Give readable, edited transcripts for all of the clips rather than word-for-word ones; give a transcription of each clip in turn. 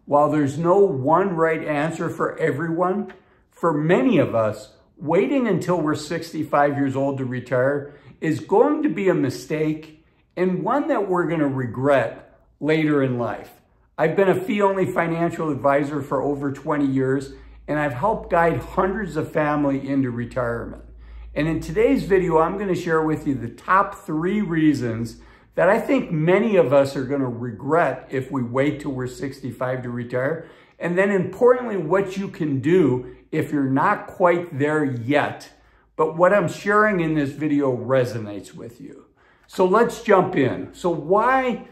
while there's no one right answer for everyone, for many of us, waiting until we're 65 years old to retire is going to be a mistake and one that we're going to regret later in life. I've been a fee-only financial advisor for over 20 years, and I've helped guide hundreds of families into retirement. And in today's video, I'm going to share with you the top 3 reasons that I think many of us are going to regret if we wait till we're 65 to retire. And then importantly, what you can do if you're not quite there yet, but what I'm sharing in this video resonates with you. So let's jump in. So why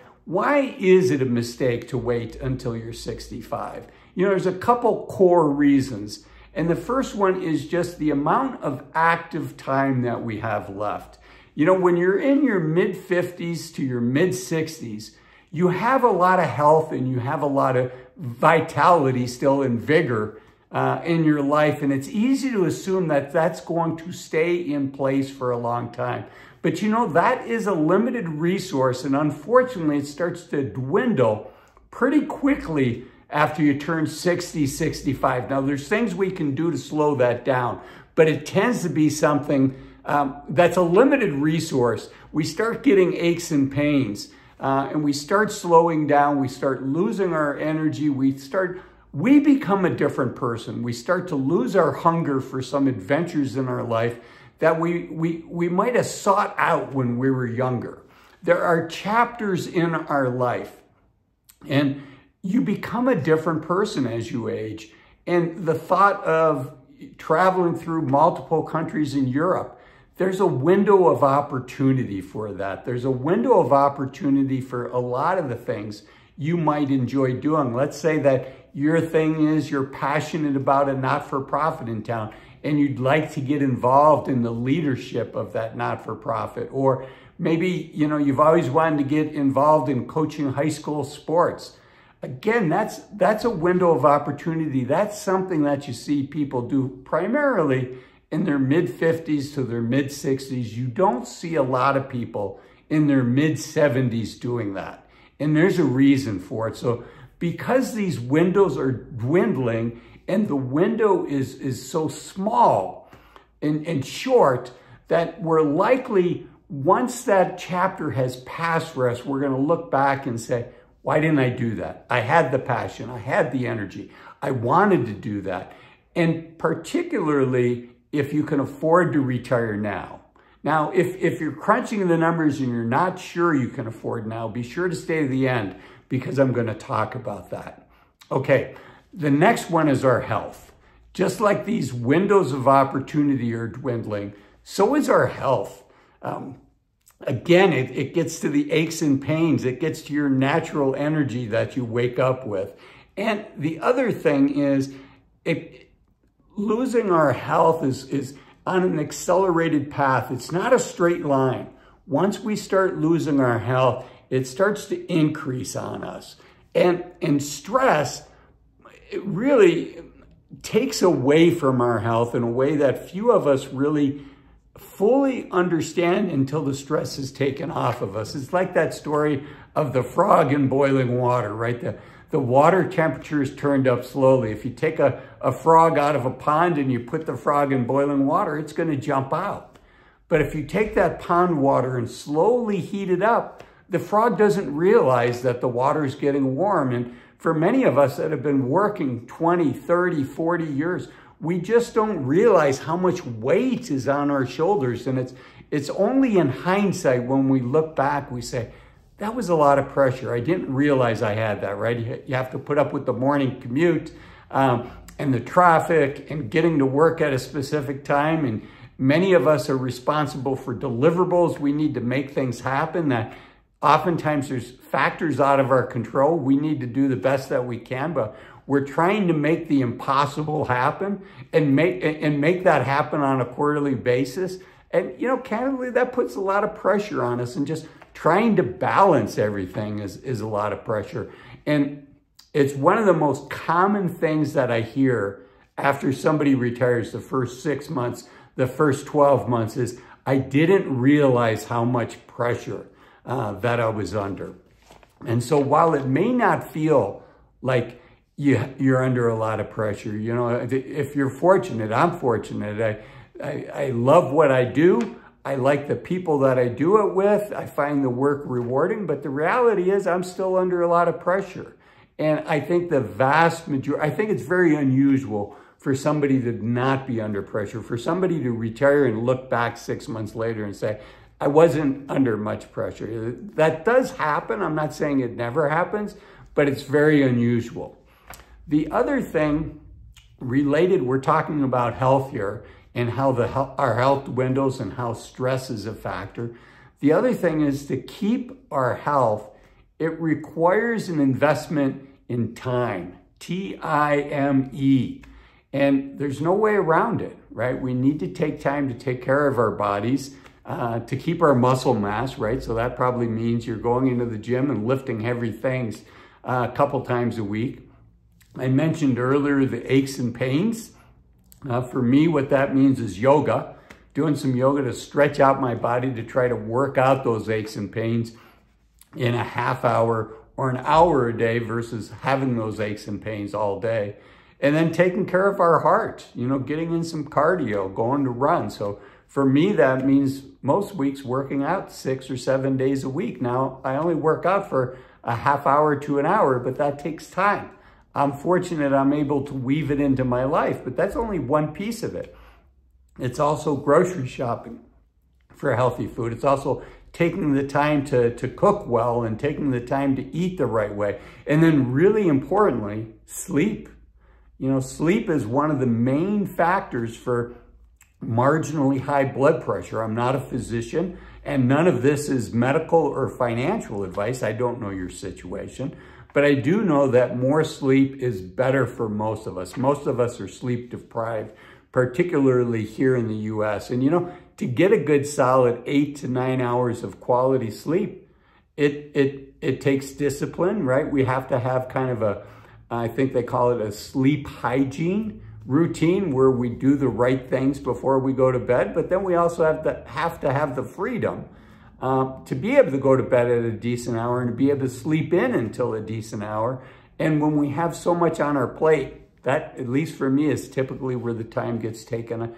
is it a mistake to wait until you're 65? You know, there's a couple core reasons. And the first one is just the amount of active time that we have left. You know, when you're in your mid-50s to your mid-60s, you have a lot of health and you have a lot of vitality still and vigor in your life. And it's easy to assume that that's going to stay in place for a long time. But you know, that is a limited resource. And unfortunately, it starts to dwindle pretty quickly after you turn 60, 65. Now, there's things we can do to slow that down, but it tends to be something that's a limited resource. We start getting aches and pains, and we start slowing down. We start losing our energy. We become a different person. We start to lose our hunger for some adventures in our life that we might have sought out when we were younger. There are chapters in our life, and you become a different person as you age. And the thought of traveling through multiple countries in Europe, there's a window of opportunity for that. There's a window of opportunity for a lot of the things you might enjoy doing. Let's say that your thing is you're passionate about a not-for-profit in town and you'd like to get involved in the leadership of that not-for-profit. Or maybe, you know, you've always wanted to get involved in coaching high school sports. Again, that's a window of opportunity. That's something that you see people do primarily in their mid-50s to their mid-60s. You don't see a lot of people in their mid-70s doing that. And there's a reason for it. So because these windows are dwindling and the window is so small and short that we're likely, once that chapter has passed for us, we're going to look back and say, why didn't I do that? I had the passion. I had the energy. I wanted to do that. And particularly if you can afford to retire now. Now, if you're crunching the numbers and you're not sure you can afford now, be sure to stay to the end because I'm going to talk about that. Okay, the next one is our health. Just like these windows of opportunity are dwindling, so is our health. Again, it gets to the aches and pains. It gets to your natural energy that you wake up with. And the other thing is, losing our health is on an accelerated path. It's not a straight line. Once we start losing our health, it starts to increase on us. And stress, it really takes away from our health in a way that few of us really fully understand until the stress is taken off of us. It's like that story of the frog in boiling water, right? The water temperature is turned up slowly. If you take a frog out of a pond and you put the frog in boiling water, it's going to jump out. But if you take that pond water and slowly heat it up, the frog doesn't realize that the water is getting warm. And for many of us that have been working 20, 30, 40 years, we just don't realize how much weight is on our shoulders. And it's only in hindsight when we look back, we say, that was a lot of pressure. I didn't realize I had that, right? You have to put up with the morning commute and the traffic and getting to work at a specific time. And many of us are responsible for deliverables. We need to make things happen that oftentimes there's factors out of our control. We need to do the best that we can, but we're trying to make the impossible happen and make that happen on a quarterly basis. And, you know, candidly, that puts a lot of pressure on us, and just trying to balance everything is a lot of pressure. And it's one of the most common things that I hear after somebody retires the first 6 months, the first 12 months is, I didn't realize how much pressure that I was under. And so while it may not feel like you're under a lot of pressure. You know, if you're fortunate, I'm fortunate. I love what I do. I like the people that I do it with. I find the work rewarding, but the reality is I'm still under a lot of pressure. And I think the vast majority, I think it's very unusual for somebody to not be under pressure, for somebody to retire and look back 6 months later and say, I wasn't under much pressure. That does happen. I'm not saying it never happens, but it's very unusual. The other thing related, we're talking about health here and how our health dwindles and how stress is a factor. The other thing is to keep our health, it requires an investment in time, T-I-M-E. And there's no way around it, right? We need to take time to take care of our bodies, to keep our muscle mass, right? So that probably means you're going into the gym and lifting heavy things a couple times a week. I mentioned earlier the aches and pains. For me, what that means is yoga, doing some yoga to stretch out my body to try to work out those aches and pains in a half hour or an hour a day versus having those aches and pains all day. And then taking care of our heart, you know, getting in some cardio, going to run. So for me, that means most weeks working out 6 or 7 days a week. Now, I only work out for a half hour to an hour, but that takes time. I'm fortunate I'm able to weave it into my life, but that's only one piece of it. It's also grocery shopping for healthy food. It's also taking the time to cook well and taking the time to eat the right way. And then really importantly, sleep. You know, sleep is one of the main factors for marginally high blood pressure. I'm not a physician, and none of this is medical or financial advice. I don't know your situation, but I do know that more sleep is better for most of us. Most of us are sleep deprived, particularly here in the US. And you know, to get a good solid 8 to 9 hours of quality sleep, it takes discipline, right? We have to have kind of a, I think they call it a sleep hygiene routine where we do the right things before we go to bed, but then we also have to have the freedom to be able to go to bed at a decent hour and to be able to sleep in until a decent hour. And when we have so much on our plate, that, at least for me, is typically where the time gets taken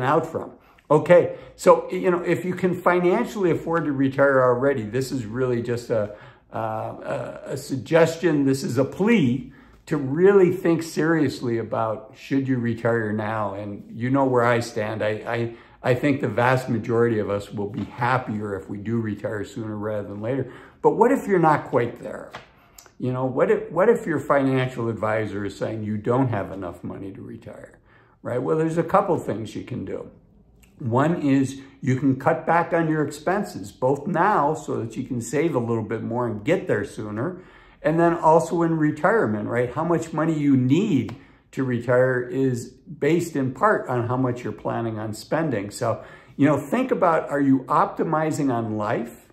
out from. Okay, so, you know, if you can financially afford to retire already, this is really just a suggestion. This is a plea to really think seriously about, should you retire now? And you know where I stand. I think the vast majority of us will be happier if we do retire sooner rather than later. But what if you're not quite there? You know, what if your financial advisor is saying you don't have enough money to retire, right? Well, there's a couple things you can do. One is you can cut back on your expenses, both now so that you can save a little bit more and get there sooner, and then also in retirement, right? How much money you need to retire is based in part on how much you're planning on spending. So, you know, think about, are you optimizing on life?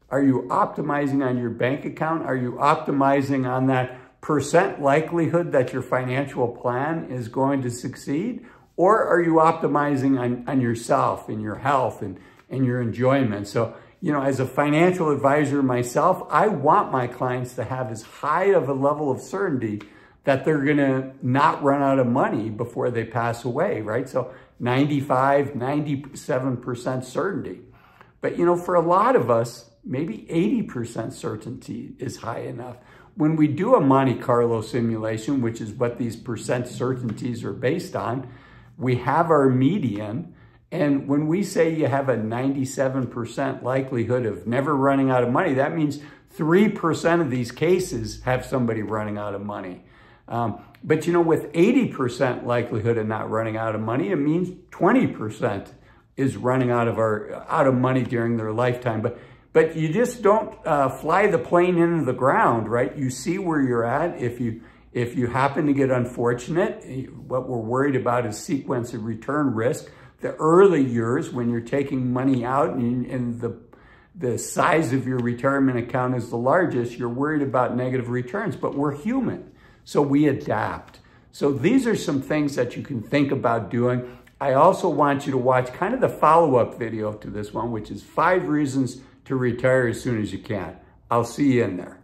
Are you optimizing on your bank account? Are you optimizing on that percent likelihood that your financial plan is going to succeed? Or are you optimizing on yourself and your health and your enjoyment? So, you know, as a financial advisor myself, I want my clients to have as high of a level of certainty that they're gonna not run out of money before they pass away, right? So 95, 97% certainty. But, you know, for a lot of us, maybe 80% certainty is high enough. When we do a Monte Carlo simulation, which is what these percent certainties are based on, we have our median. And when we say you have a 97% likelihood of never running out of money, that means 3% of these cases have somebody running out of money. But you know, with 80% likelihood of not running out of money, it means 20% is running out of money during their lifetime. But you just don't fly the plane into the ground, right? You see where you're at. If you happen to get unfortunate, what we're worried about is sequence of return risk. The early years when you're taking money out and the size of your retirement account is the largest, you're worried about negative returns, but we're human, so we adapt. So these are some things that you can think about doing. I also want you to watch kind of the follow-up video to this one, which is 5 reasons to retire as soon as you can. I'll see you in there.